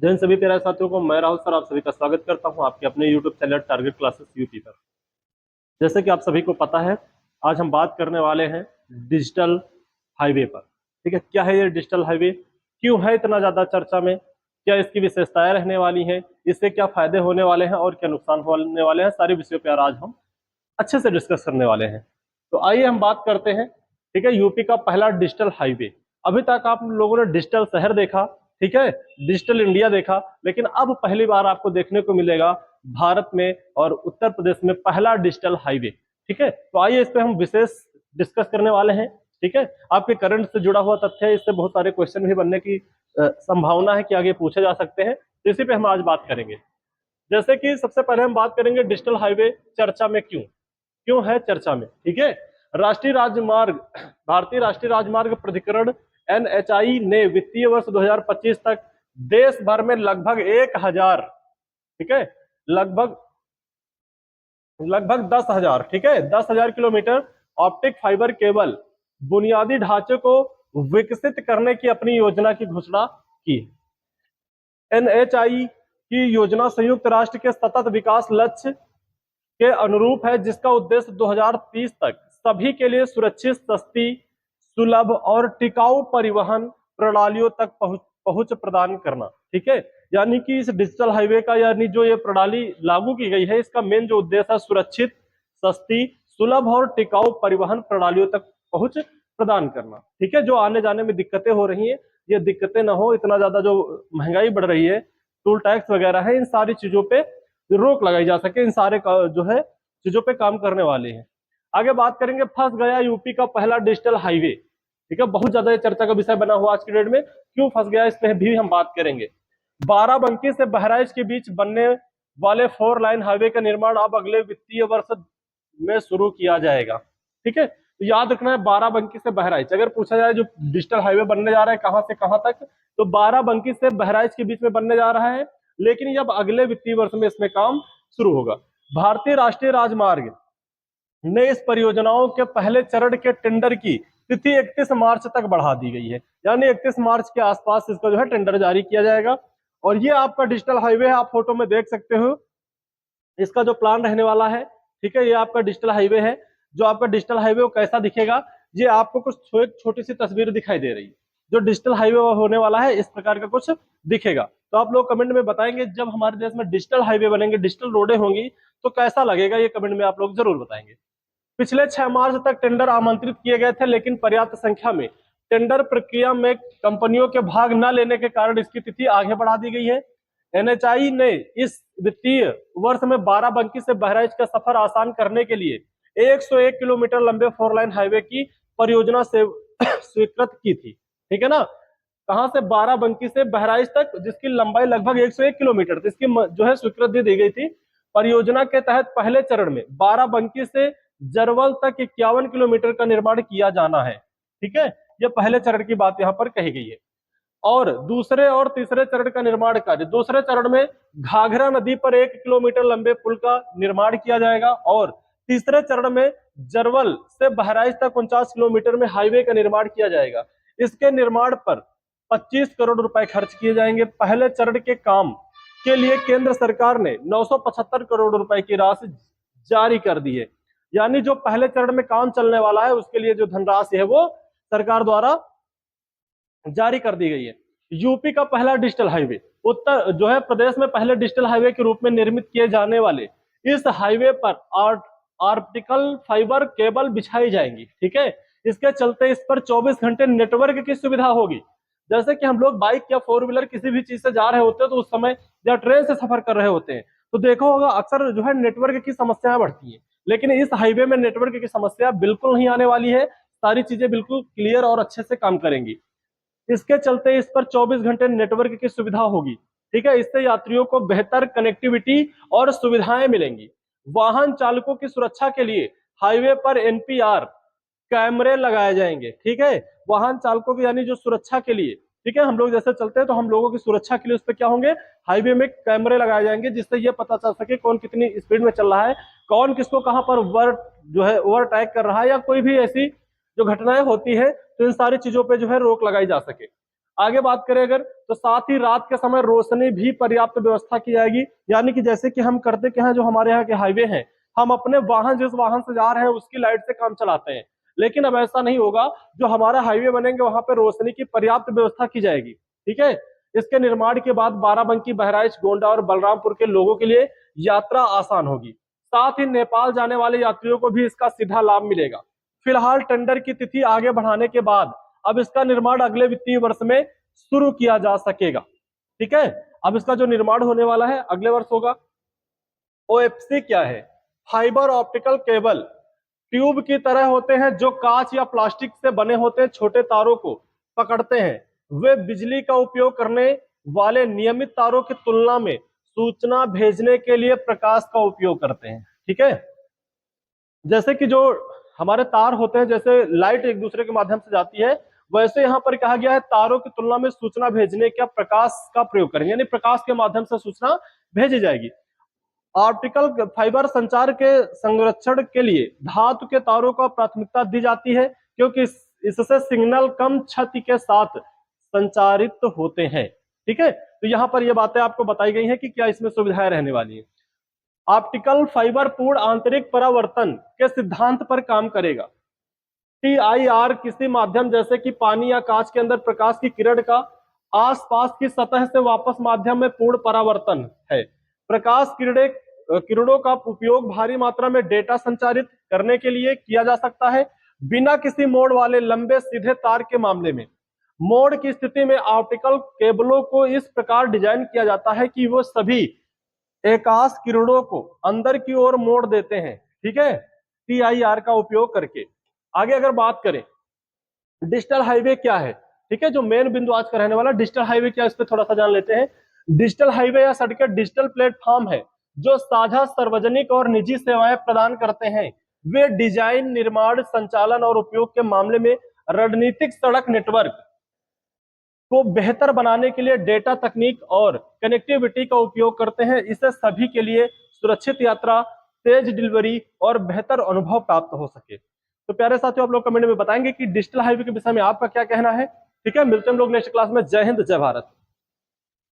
जय हिंद सभी प्यारे साथियों को। मैं राहुल सर आप सभी का स्वागत करता हूं आपके अपने YouTube channel target classes UP पर। जैसे कि आप सभी को पता है, आज हम बात करने वाले हैं डिजिटल हाईवे पर। ठीक है, क्या है ये डिजिटल हाईवे, क्यों है इतना ज्यादा चर्चा में, क्या इसकी विशेषताएं रहने वाली हैं, इससे क्या फायदे होने वाले हैं और क्या नुकसान होने वाले हैं, सारे विषयों पर आज हम अच्छे से डिस्कस करने वाले हैं। तो आइए हम बात करते हैं। ठीक है, यूपी का पहला डिजिटल हाईवे। अभी तक आप लोगों ने डिजिटल शहर देखा, ठीक है, डिजिटल इंडिया देखा, लेकिन अब पहली बार आपको देखने को मिलेगा भारत में और उत्तर प्रदेश में पहला डिजिटल हाईवे। ठीक है, तो आइए इस पे हम विशेष डिस्कस करने वाले हैं। ठीक है, आपके करंट से जुड़ा हुआ तथ्य है, इससे बहुत सारे क्वेश्चन भी बनने की संभावना है कि आगे पूछे जा सकते हैं, तो इसी पे हम आज बात करेंगे। जैसे कि सबसे पहले हम बात करेंगे डिजिटल हाईवे चर्चा में क्यों क्यों है चर्चा में। ठीक है, राष्ट्रीय राजमार्ग भारतीय राष्ट्रीय राजमार्ग प्राधिकरण एनएचआई ने वित्तीय वर्ष 2025 तक देश भर में लगभग 1000, ठीक है, लगभग लगभग 10,000, ठीक है, 10,000 किलोमीटर ऑप्टिक फाइबर केबल बुनियादी ढांचे को विकसित करने की अपनी योजना की घोषणा की। एनएचआई की योजना संयुक्त राष्ट्र के सतत विकास लक्ष्य के अनुरूप है, जिसका उद्देश्य 2030 तक सभी के लिए सुरक्षित, सस्ती, सुलभ और टिकाऊ परिवहन प्रणालियों तक पहुंच प्रदान करना। ठीक है, यानी कि इस डिजिटल हाईवे का यानी जो ये प्रणाली लागू की गई है, इसका मेन जो उद्देश्य है सुरक्षित, सस्ती, सुलभ और टिकाऊ परिवहन प्रणालियों तक पहुंच प्रदान करना। ठीक है, जो आने जाने में दिक्कतें हो रही हैं, ये दिक्कतें ना हो, इतना ज्यादा जो महंगाई बढ़ रही है, टोल टैक्स वगैरह है, इन सारी चीजों पे रोक लगाई जा सके, इन सारे जो है चीजों पे काम करने वाले हैं। आगे बात करेंगे, फंस गया यूपी का पहला डिजिटल हाईवे। ठीक है, बहुत ज्यादा चर्चा का विषय बना हुआ आज की डेट में, क्यों फंस गया इस पे भी हम बात करेंगे। बाराबंकी से बहराइच के बीच बनने वाले 4 लाइन हाईवे का निर्माण अब अगले वित्तीय वर्ष में शुरू किया जाएगा। ठीक है, तो याद रखना है बाराबंकी से बहराइच, अगर पूछा जाए जो डिजिटल हाईवे बनने जा रहा है कहां से कहां तक, तो बाराबंकी से बहराइच के बीच में बनने जा रहा है, लेकिन जब अगले वित्तीय वर्ष में इसमें काम शुरू होगा। भारतीय राष्ट्रीय राजमार्ग ने इस परियोजनाओं के पहले चरण के टेंडर की तिथि 31 मार्च तक बढ़ा दी गई है, यानी 31 मार्च के आसपास इसका जो है टेंडर जारी किया जाएगा। और ये आपका डिजिटल हाईवे है, आप फोटो में देख सकते हो इसका जो प्लान रहने वाला है। ठीक है, ये आपका डिजिटल हाईवे है। जो आपका डिजिटल हाईवे वो कैसा दिखेगा, ये आपको कुछ एक छोटी सी तस्वीर दिखाई दे रही है। जो डिजिटल हाईवे होने वाला है इस प्रकार का कुछ दिखेगा। तो आप लोग कमेंट में बताएंगे जब हमारे देश में डिजिटल हाईवे बनेंगे, डिजिटल रोडें होंगी, तो कैसा लगेगा, ये कमेंट में आप लोग जरूर बताएंगे। पिछले 6 मार्च तक टेंडर आमंत्रित किए गए थे, लेकिन पर्याप्त संख्या में टेंडर प्रक्रिया में कंपनियों के भाग न लेने के कारण इसकी तिथि आगे बढ़ा दी गई है। एनएचआई ने इस वित्तीय वर्ष में बाराबंकी से बहराइच का सफर आसान करने के लिए 101 किलोमीटर लंबे 4 लाइन हाईवे की परियोजना से स्वीकृत की थी। ठीक है ना, कहां से, बाराबंकी से बहराइच तक, जिसकी लंबाई लगभग 101 किलोमीटर, तो इसकी जो है स्वीकृति दी गई थी। परियोजना के तहत पहले चरण में बाराबंकी से जरवल तक 51 किलोमीटर का निर्माण किया जाना है। ठीक है, यह पहले चरण की बात यहां पर कही गई है। और दूसरे और तीसरे चरण का निर्माण कार्य, दूसरे चरण में घाघरा नदी पर 1 किलोमीटर लंबे पुल का निर्माण किया जाएगा, और तीसरे चरण में जरवल से बहराइच तक 49 किलोमीटर में हाईवे का निर्माण किया जाएगा। इसके निर्माण पर 25 करोड़ रुपए खर्च किए जाएंगे। पहले चरण के काम के लिए केंद्र सरकार ने 975 करोड़ रुपए की राशि जारी कर दी है, यानी जो पहले चरण में काम चलने वाला है उसके लिए जो धनराशि है वो सरकार द्वारा जारी कर दी गई है। यूपी का पहला डिजिटल हाईवे, उत्तर जो है प्रदेश में पहले डिजिटल हाईवे के रूप में निर्मित किए जाने वाले इस हाईवे पर ऑप्टिकल फाइबर केबल बिछाई जाएंगी। ठीक है, इसके चलते इस पर 24 घंटे नेटवर्क की सुविधा होगी। जैसे कि हम लोग बाइक या 4 व्हीलर किसी भी चीज से जा रहे होते हैं, तो उस समय या ट्रेन से सफर कर रहे होते हैं, तो देखा होगा अक्सर जो है नेटवर्क की समस्याएं बढ़ती है, लेकिन इस हाईवे में नेटवर्क की समस्या बिल्कुल नहीं आने वाली है। सारी चीजें बिल्कुल क्लियर और अच्छे से काम करेंगी। इसके चलते इस पर 24 घंटे नेटवर्क की सुविधा होगी। ठीक है, इससे यात्रियों को बेहतर कनेक्टिविटी और सुविधाएं मिलेंगी। वाहन चालकों की सुरक्षा के लिए हाईवे पर एनपीआर कैमरे लगाए जाएंगे। ठीक है, वाहन चालकों की यानी जो सुरक्षा के लिए, ठीक है, हम लोग जैसे चलते हैं तो हम लोगों की सुरक्षा के लिए उस पर क्या होंगे, हाईवे में कैमरे लगाए जाएंगे, जिससे ये पता चल सके कौन कितनी स्पीड में चल रहा है, कौन किसको कहां पर ओवरटेक कर रहा है, या कोई भी ऐसी जो घटनाएं होती है, तो इन सारी चीजों पे जो है रोक लगाई जा सके। आगे बात करें अगर, तो साथ ही रात के समय रोशनी भी पर्याप्त व्यवस्था की जाएगी। यानी कि जैसे कि हम करते क्या है, जो हमारे यहाँ के हाईवे हैं, हम अपने वाहन, जिस वाहन से जा रहे हैं उसकी लाइट से काम चलाते हैं, लेकिन अब ऐसा नहीं होगा। जो हमारा हाईवे बनेंगे वहां पर रोशनी की पर्याप्त व्यवस्था की जाएगी। ठीक है। इसके निर्माण के बाद बाराबंकी, बहराइच, गोंडा और बलरामपुर के लोगों के लिए यात्रा आसान होगी। साथ ही नेपाल जाने वाले यात्रियों को भी इसका सीधा लाभ मिलेगा। फिलहाल टेंडर की तिथि आगे बढ़ाने के बाद अब इसका निर्माण अगले वित्तीय वर्ष में शुरू किया जा सकेगा। ठीक है। अब इसका जो निर्माण होने वाला है अगले वर्ष होगा। ओएफसी क्या है? फाइबर ऑप्टिकल केबल ट्यूब की तरह होते हैं जो कांच या प्लास्टिक से बने होते हैं, छोटे तारों को पकड़ते हैं। वे बिजली का उपयोग करने वाले नियमित तारों की तुलना में सूचना भेजने के लिए प्रकाश का उपयोग करते हैं। ठीक है। जैसे कि जो हमारे तार होते हैं, जैसे लाइट एक दूसरे के माध्यम से जाती है, वैसे यहाँ पर कहा गया है तारों की तुलना में सूचना भेजने का प्रकाश का प्रयोग करेंगे, यानी प्रकाश के माध्यम से सूचना भेजी जाएगी। ऑप्टिकल फाइबर संचार के संरक्षण के लिए धातु के तारों को प्राथमिकता दी जाती है, क्योंकि इससे सिग्नल कम क्षति के साथ संचारित होते हैं। ठीक है। तो यहाँ पर ये बातें आपको बताई गई हैं कि क्या इसमें सुविधाएं रहने वाली है। ऑप्टिकल फाइबर पूर्ण आंतरिक परावर्तन के सिद्धांत पर काम करेगा। TIR किसी माध्यम जैसे कि पानी या कांच के अंदर प्रकाश की किरण का आसपास की सतह से वापस माध्यम में पूर्ण परावर्तन है। प्रकाश किरणों का उपयोग भारी मात्रा में डेटा संचारित करने के लिए किया जा सकता है, बिना किसी मोड़ वाले लंबे सीधे तार के मामले में। मोड़ की स्थिति में ऑप्टिकल केबलों को इस प्रकार डिजाइन किया जाता है कि वो सभी एकाश किरणों को अंदर की ओर मोड़ देते हैं। ठीक है। TIR का उपयोग करके। आगे अगर बात करें डिजिटल हाईवे क्या है, ठीक है, जो मेन बिंदु आज का रहने वाला डिजिटल हाईवे क्या, इस पे थोड़ा सा जान लेते हैं। डिजिटल हाईवे या सड़कें डिजिटल प्लेटफॉर्म है जो साझा, सार्वजनिक और निजी सेवाएं प्रदान करते हैं। वे डिजाइन, निर्माण, संचालन और उपयोग के मामले में रणनीतिक सड़क नेटवर्क को बेहतर बनाने के लिए डेटा तकनीक और कनेक्टिविटी का उपयोग करते हैं। इससे सभी के लिए सुरक्षित यात्रा, तेज डिलीवरी और बेहतर अनुभव प्राप्त हो सके। तो प्यारे साथियों, आप लोग कमेंट में बताएंगे कि डिजिटल हाईवे के विषय में आपका क्या कहना है। ठीक है। मिलते हैं हम लोग नेक्स्ट क्लास में। जय हिंद, जय भारत।